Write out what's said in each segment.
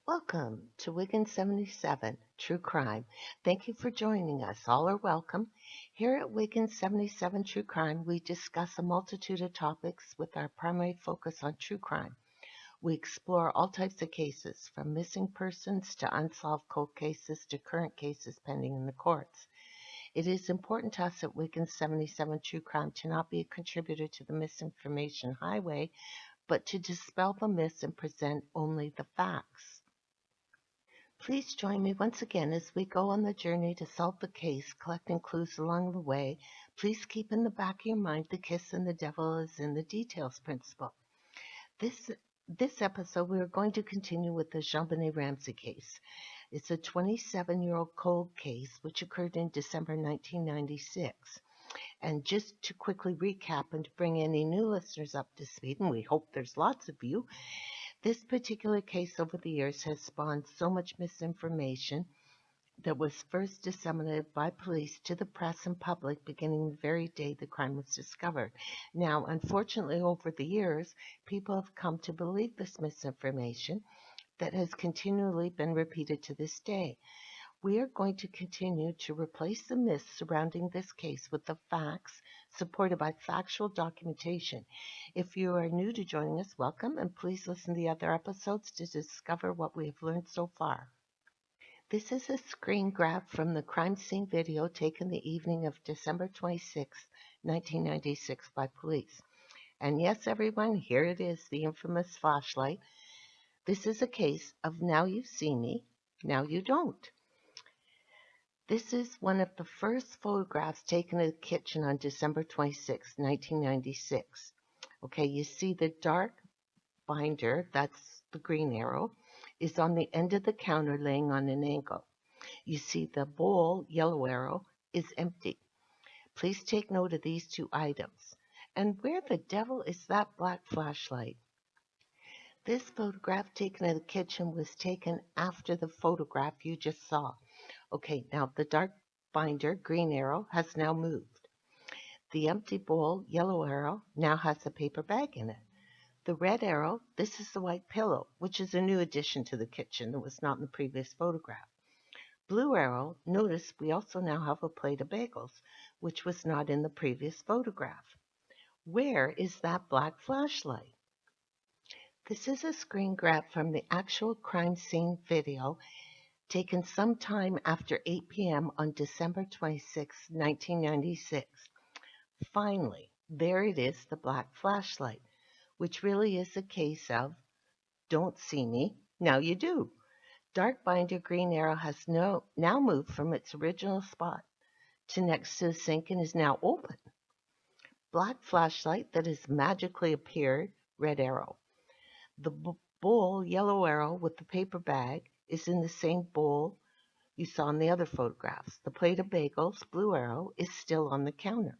Welcome to Wigan 77 True Crime. Thank you for joining us. All are welcome. Here at Wigan 77 True Crime, we discuss a multitude of topics with our primary focus on true crime. We explore all types of cases, from missing persons to unsolved cold cases to current cases pending in the courts. It is important to us at Wigan 77 True Crime to not be a contributor to the misinformation highway, but to dispel the myths and present only the facts. Please join me once again as we go on the journey to solve the case, collecting clues along the way. Please keep in the back of your mind the kiss and the devil is in the details principle. This this episode, we are going to continue with the Benet Ramsey case. It's a 27-year-old cold case which occurred in December 1996. And just to quickly recap and to bring any new listeners up to speed, and we hope there's lots of you, this particular case over the years has spawned so much misinformation that was first disseminated by police to the press and public beginning the very day the crime was discovered. Now, unfortunately, over the years, people have come to believe this misinformation that has continually been repeated to this day. We are going to continue to replace the myths surrounding this case with the facts supported by factual documentation. If you are new to joining us, welcome, and please listen to the other episodes to discover what we have learned so far. This is a screen grab from the crime scene video taken the evening of December 26, 1996 by police. And yes, everyone, here it is, the infamous flashlight. This is a case of now you see me, now you don't. This is one of the first photographs taken of the kitchen on December 26, 1996. Okay, you see the dark binder, that's the green arrow, is on the end of the counter laying on an angle. You see the bowl, yellow arrow, is empty. Please take note of these two items. And where the devil is that black flashlight? This photograph taken of the kitchen was taken after the photograph you just saw. Okay, now the dark binder, green arrow, has now moved. The empty bowl, yellow arrow, now has a paper bag in it. The red arrow, this is the white pillow, which is a new addition to the kitchen that was not in the previous photograph. Blue arrow, notice we also now have a plate of bagels, which was not in the previous photograph. Where is that black flashlight? This is a screen grab from the actual crime scene video taken sometime after 8 p.m. on December 26, 1996. Finally, there it is, the black flashlight, which really is a case of don't see me, now you do. Dark binder green arrow has now moved from its original spot to next to the sink and is now open. Black flashlight that has magically appeared, red arrow. The bowl, yellow arrow with the paper bag, is in the same bowl you saw in the other photographs. The plate of bagels, blue arrow, is still on the counter.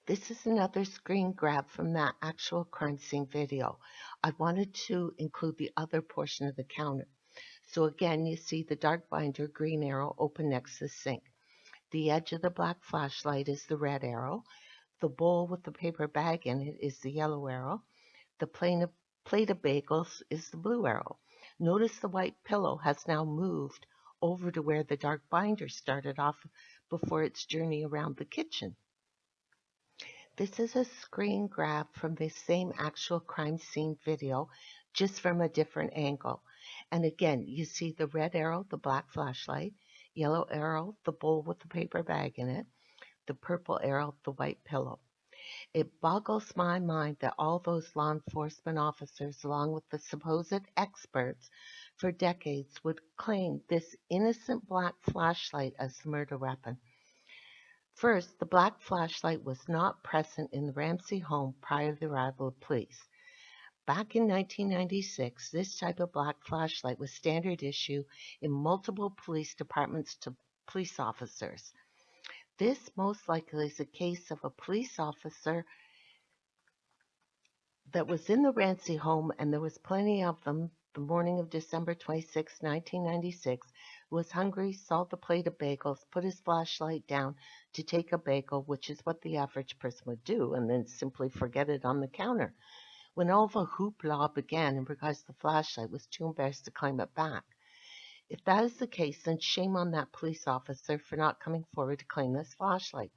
This is another screen grab from that actual crime scene video. I wanted to include the other portion of the counter. So again, you see the dark binder, green arrow, open next to the sink. The edge of the black flashlight is the red arrow. The bowl with the paper bag in it is the yellow arrow. The plate of bagels is the blue arrow. Notice the white pillow has now moved over to where the dark binder started off before its journey around the kitchen. This is a screen grab from the same actual crime scene video, just from a different angle. And again, you see the red arrow, the black flashlight, yellow arrow, the bowl with the paper bag in it, the purple arrow, the white pillow. It boggles my mind that all those law enforcement officers, along with the supposed experts for decades, would claim this innocent black flashlight as the murder weapon. First, the black flashlight was not present in the Ramsey home prior to the arrival of police. Back in 1996, this type of black flashlight was standard issue in multiple police departments to police officers. This most likely is a case of a police officer that was in the Ramsey home, and there was plenty of them the morning of December 26, 1996, was hungry, saw the plate of bagels, put his flashlight down to take a bagel, which is what the average person would do, and then simply forget it on the counter. when all the hoopla began in regards to the flashlight was too embarrassed to claim it back. If that is the case, then shame on that police officer for not coming forward to claim this flashlight.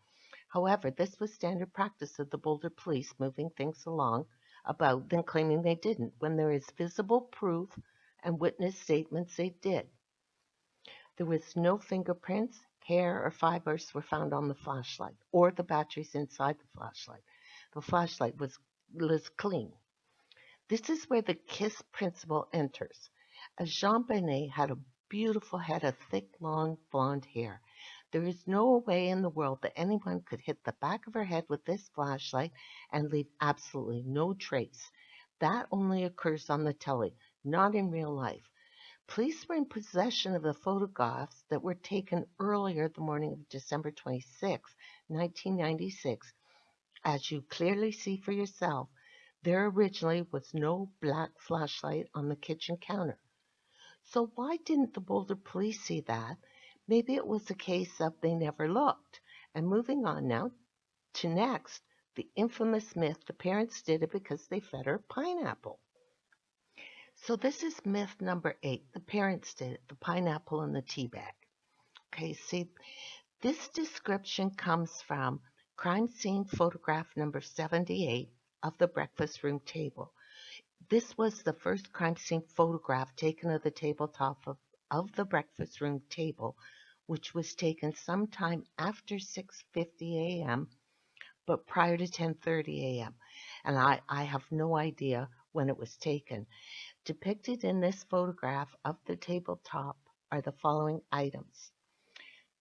However, this was standard practice of the Boulder police moving things along about then claiming they didn't when there is visible proof and witness statements they did. There was no fingerprints, hair, or fibers were found on the flashlight or the batteries inside the flashlight. The flashlight was clean. This is where the KISS principle enters, as Jean Benet had a beautiful head of thick, long, blonde hair. There is no way in the world that anyone could hit the back of her head with this flashlight and leave absolutely no trace. That only occurs on the telly, not in real life. Police were in possession of the photographs that were taken earlier the morning of December 26, 1996. As you clearly see for yourself, there originally was no black flashlight on the kitchen counter. So why didn't the Boulder police see that? Maybe it was a case of they never looked. And moving on now to next, the infamous myth the parents did it because they fed her pineapple. So this is myth number 8. The parents did it, the pineapple and the tea bag. Okay, see, this description comes from crime scene photograph number 78 of the breakfast room table. This was the first crime scene photograph taken of the tabletop of the breakfast room table, which was taken sometime after 6:50 a.m., but prior to 10:30 a.m. And I have no idea when it was taken. Depicted in this photograph of the tabletop are the following items: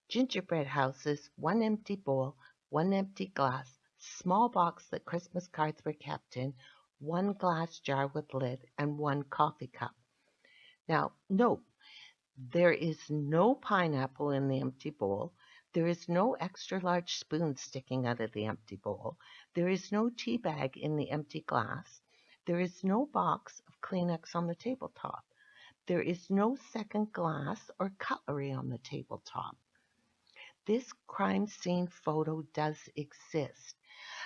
gingerbread houses, one empty bowl, one empty glass, small box that Christmas cards were kept in, one glass jar with lid, and one coffee cup. Now, note, there is no pineapple in the empty bowl. There is no extra large spoon sticking out of the empty bowl. There is no tea bag in the empty glass. There is no box of Kleenex on the tabletop. There is no second glass or cutlery on the tabletop. This crime scene photo does exist.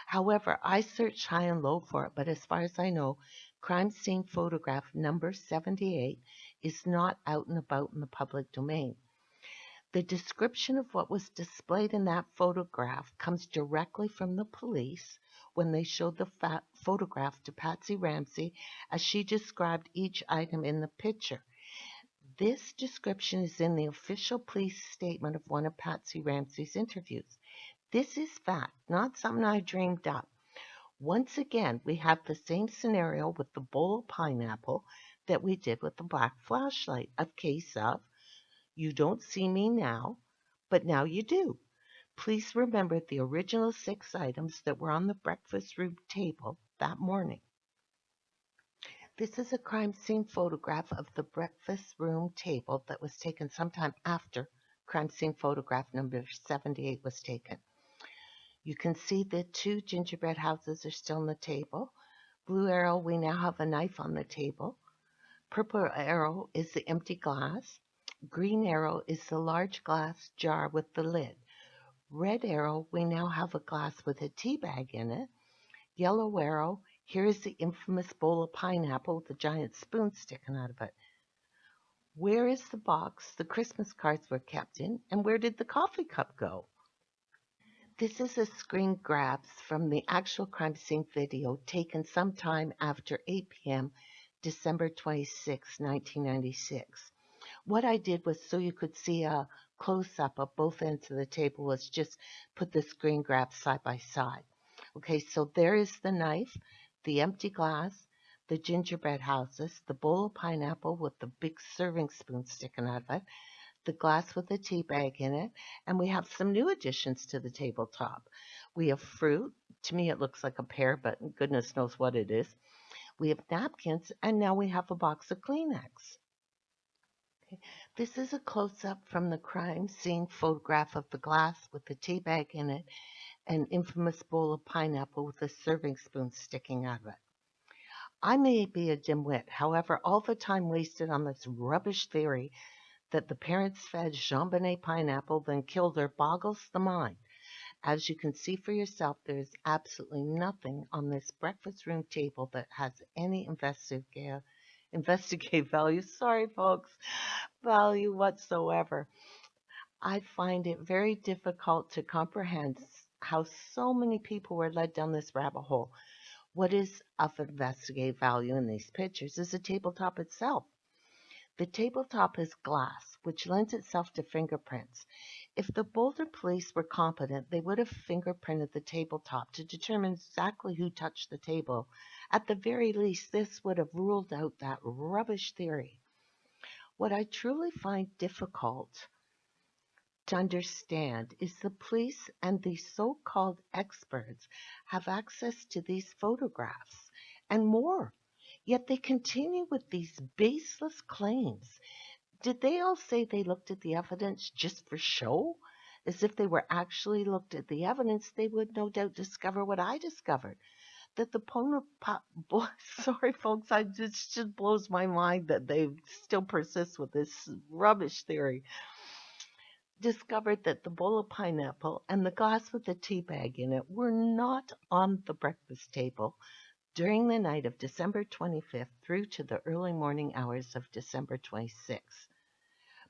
However, I searched high and low for it, but as far as I know, crime scene photograph number 78 is not out and about in the public domain. The description of what was displayed in that photograph comes directly from the police when they showed the photograph to Patsy Ramsey as she described each item in the picture. This description is in the official police statement of one of Patsy Ramsey's interviews. This is fact, not something I dreamed up. Once again, we have the same scenario with the bowl of pineapple that we did with the black flashlight. A case of, you don't see me now, but now you do. Please remember the original 6 items that were on the breakfast room table that morning. This is a crime scene photograph of the breakfast room table that was taken sometime after crime scene photograph number 78 was taken. You can see the 2 gingerbread houses are still on the table. Blue arrow, we now have a knife on the table. Purple arrow is the empty glass. Green arrow is the large glass jar with the lid. Red arrow, we now have a glass with a tea bag in it. Yellow arrow, here is the infamous bowl of pineapple with a giant spoon sticking out of it. Where is the box the Christmas cards were kept in, and where did the coffee cup go? This is a screen grabs from the actual crime scene video taken sometime after 8 p.m. December 26, 1996. What I did was so you could see a close-up of both ends of the table was just put the screen grabs side by side. Okay, so there is the knife, the empty glass, the gingerbread houses, the bowl of pineapple with the big serving spoon sticking out of it, the glass with the tea bag in it, and we have some new additions to the tabletop. We have fruit. To me, it looks like a pear, but goodness knows what it is. We have napkins, and now we have a box of Kleenex. Okay. This is a close-up from the crime scene photograph of the glass with the tea bag in it, an infamous bowl of pineapple with a serving spoon sticking out of it. I may be a dimwit, however, all the time wasted on this rubbish theory that the parents fed Jean Benet pineapple then killed her boggles the mind. As you can see for yourself, there is absolutely nothing on this breakfast room table that has any investigative value. Sorry, folks, value whatsoever. I find it very difficult to comprehend how so many people were led down this rabbit hole. What is of investigative value in these pictures is the tabletop itself. The tabletop is glass, which lends itself to fingerprints. If the Boulder police were competent, they would have fingerprinted the tabletop to determine exactly who touched the table. At the very least, this would have ruled out that rubbish theory. What I truly find difficult to understand is the police and the so-called experts have access to these photographs and more. Yet they continue with these baseless claims. Did they all say they looked at the evidence just for show? As if they were actually looked at the evidence, they would no doubt discover what I discovered. That the sorry folks, I just blows my mind that they still persist with this rubbish theory. Discovered that the bowl of pineapple and the glass with the tea bag in it were not on the breakfast table during the night of December 25th through to the early morning hours of December 26th,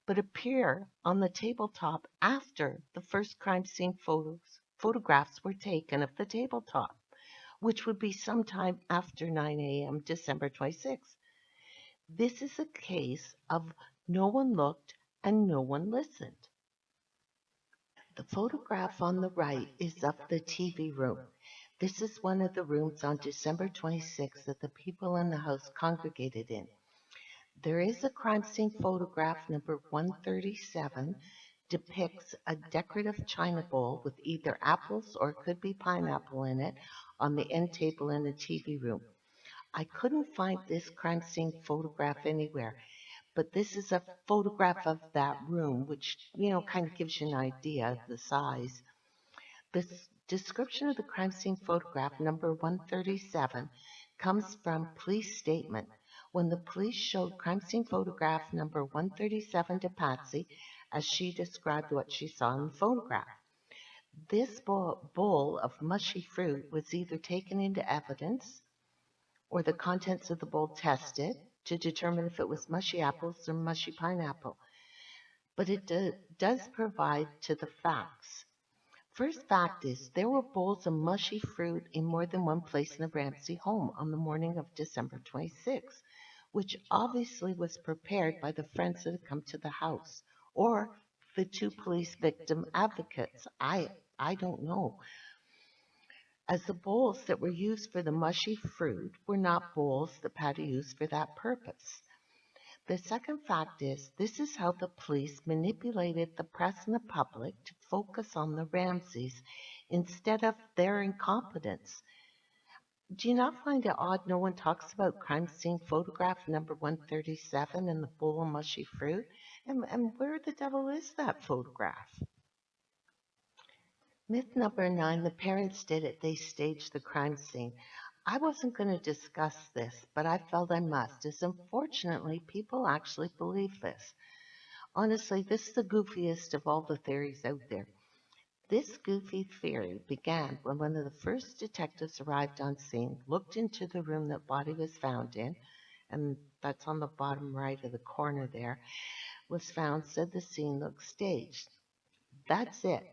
but appear on the tabletop after the first crime scene photographs were taken of the tabletop, which would be sometime after 9 a.m. December 26th. This is a case of no one looked and no one listened. The photograph on the right is of the TV room. This is one of the rooms on December 26th that the people in the house congregated in. There is a crime scene photograph number 137 depicts a decorative china bowl with either apples or it could be pineapple in it on the end table in the TV room. I couldn't find this crime scene photograph anywhere, but this is a photograph of that room, which, kind of gives you an idea of the size. The description of the crime scene photograph number 137 comes from police statement. When the police showed crime scene photograph number 137 to Patsy, as she described what she saw in the photograph. This bowl of mushy fruit was either taken into evidence or the contents of the bowl tested to determine if it was mushy apples or mushy pineapple. But it does provide to the facts. First fact is, there were bowls of mushy fruit in more than one place in the Ramsey home on the morning of December 26th, which obviously was prepared by the friends that had come to the house, or the two police victim advocates. I don't know, as the bowls that were used for the mushy fruit were not bowls that Patty used for that purpose. The second fact is, this is how the police manipulated the press and the public to focus on the Ramseys instead of their incompetence. Do you not find it odd no one talks about crime scene photograph number 137 and the bowl of mushy fruit? And where the devil is that photograph? Myth number 9, the parents did it. They staged the crime scene. I wasn't going to discuss this, but I felt I must, as unfortunately people actually believe this. Honestly, this is the goofiest of all the theories out there. This goofy theory began when one of the first detectives arrived on scene, looked into the room that body was found in, and that's on the bottom right of the corner there, was found, said the scene looked staged. That's it.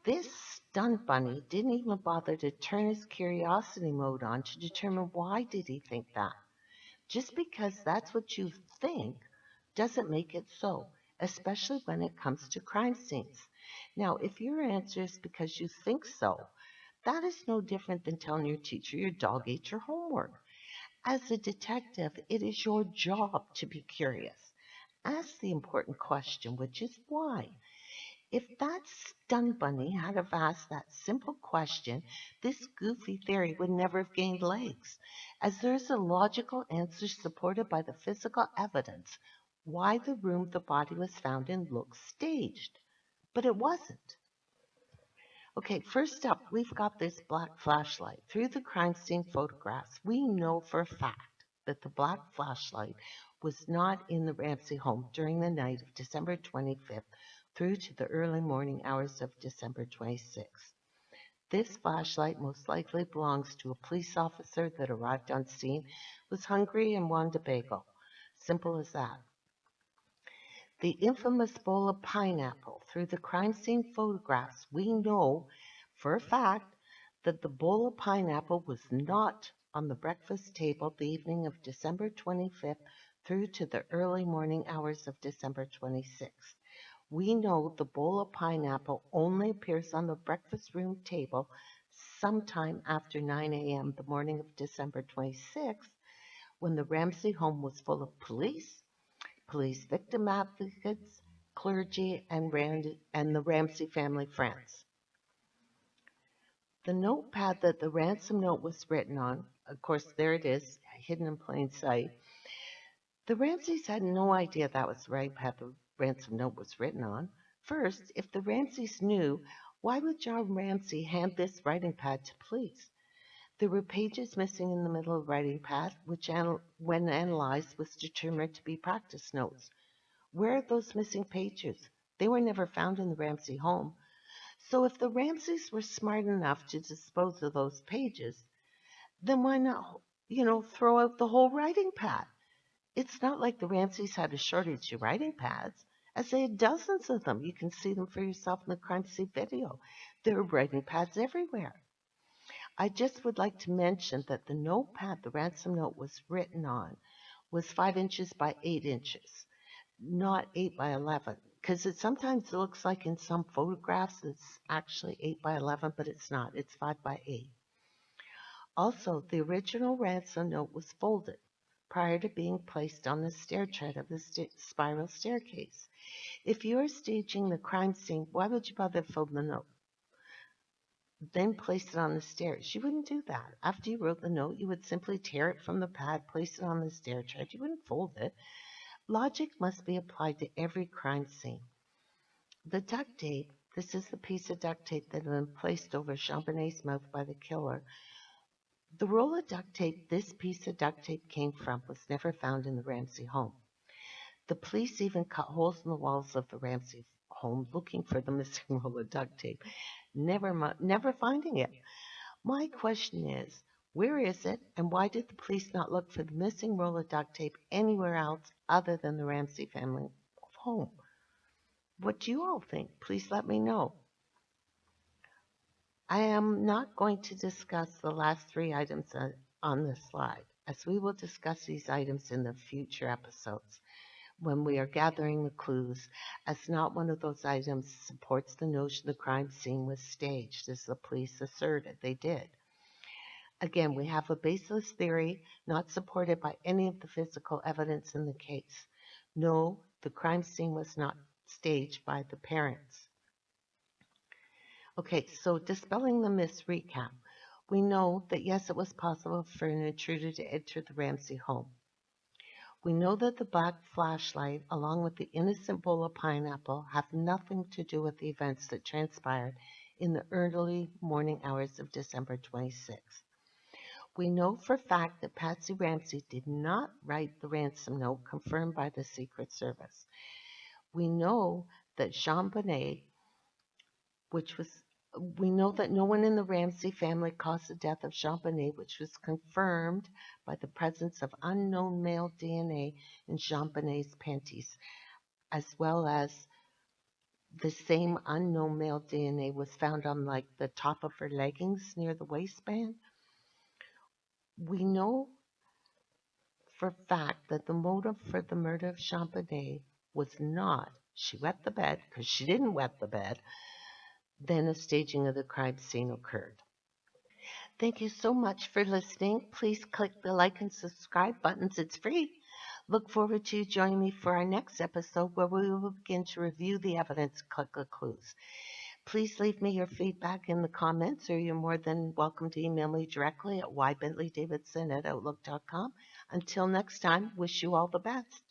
This stunned bunny didn't even bother to turn his curiosity mode on to determine why did he think that. Just because that's what you think doesn't make it so, especially when it comes to crime scenes. Now, if your answer is because you think so, that is no different than telling your teacher your dog ate your homework. As a detective, it is your job to be curious. Ask the important question, which is why. If that stun bunny had have asked that simple question, this goofy theory would never have gained legs, as there is a logical answer supported by the physical evidence why the room the body was found in looks staged. But it wasn't. Okay, first up, we've got this black flashlight. Through the crime scene photographs, we know for a fact that the black flashlight was not in the Ramsey home during the night of December 25th through to the early morning hours of December 26th. This flashlight most likely belongs to a police officer that arrived on scene, was hungry, and wanted a bagel. Simple as that. The infamous bowl of pineapple. Through the crime scene photographs, we know for a fact that the bowl of pineapple was not on the breakfast table the evening of December 25th through to the early morning hours of December 26th. We know the bowl of pineapple only appears on the breakfast room table sometime after 9 a.m. the morning of December 26th, when the Ramsey home was full of police victim advocates, clergy, and the Ramsey family friends. The notepad that the ransom note was written on, of course, there it is, hidden in plain sight. The Ramseys had no idea that was the right pad the ransom note was written on. First, if the Ramseys knew, why would John Ramsey hand this writing pad to police? There were pages missing in the middle of the writing pad, which, when analyzed, was determined to be practice notes. Where are those missing pages? They were never found in the Ramsey home. So if the Ramseys were smart enough to dispose of those pages, then why not, throw out the whole writing pad? It's not like the Ramseys had a shortage of writing pads, as they had dozens of them. You can see them for yourself in the crime scene video. There are writing pads everywhere. I just would like to mention that the notepad the ransom note was written on was 5 inches by 8 inches, not 8 by 11, because it sometimes looks like in some photographs it's actually 8 by 11, but it's not. It's 5 by 8. Also, the original ransom note was folded prior to being placed on the stair tread of the spiral staircase. If you are staging the crime scene, why would you bother folding the note? Then place it on the stairs. You wouldn't do that. After you wrote the note, you would simply tear it from the pad, place it on the stair tread. You wouldn't fold it. Logic must be applied to every crime scene. The duct tape, this is the piece of duct tape that had been placed over Jean-Benet's mouth by the killer. The roll of duct tape this piece of duct tape came from was never found in the Ramsey home. The police even cut holes in the walls of the Ramsey home looking for the missing roll of duct tape, never finding it. My question is, where is it, and why did the police not look for the missing roll of duct tape anywhere else other than the Ramsey family home? What do you all think? Please let me know. I am not going to discuss the last 3 items on this slide, as we will discuss these items in the future episodes when we are gathering the clues, as not one of those items supports the notion the crime scene was staged, as the police asserted they did. Again, we have a baseless theory not supported by any of the physical evidence in the case. No, the crime scene was not staged by the parents. Okay, so dispelling the myths recap. We know that yes, it was possible for an intruder to enter the Ramsey home. We know that the black flashlight, along with the innocent bowl of pineapple, have nothing to do with the events that transpired in the early morning hours of December 26th. We know for a fact that Patsy Ramsey did not write the ransom note confirmed by the Secret Service. We know that Benet, we know that no one in the Ramsey family caused the death of Jean Benet, which was confirmed by the presence of unknown male DNA in Jean Benet's panties, as well as the same unknown male DNA was found on the top of her leggings near the waistband. We know for a fact that the motive for the murder of Jean Benet was not she wet the bed, because she didn't wet the bed. Then a staging of the crime scene occurred. Thank you so much for listening. Please click the like and subscribe buttons. It's free. Look forward to you joining me for our next episode where we will begin to review the evidence, click the clues. Please leave me your feedback in the comments, or you're more than welcome to email me directly at ybentleydavidson@outlook.com. Until next time, wish you all the best.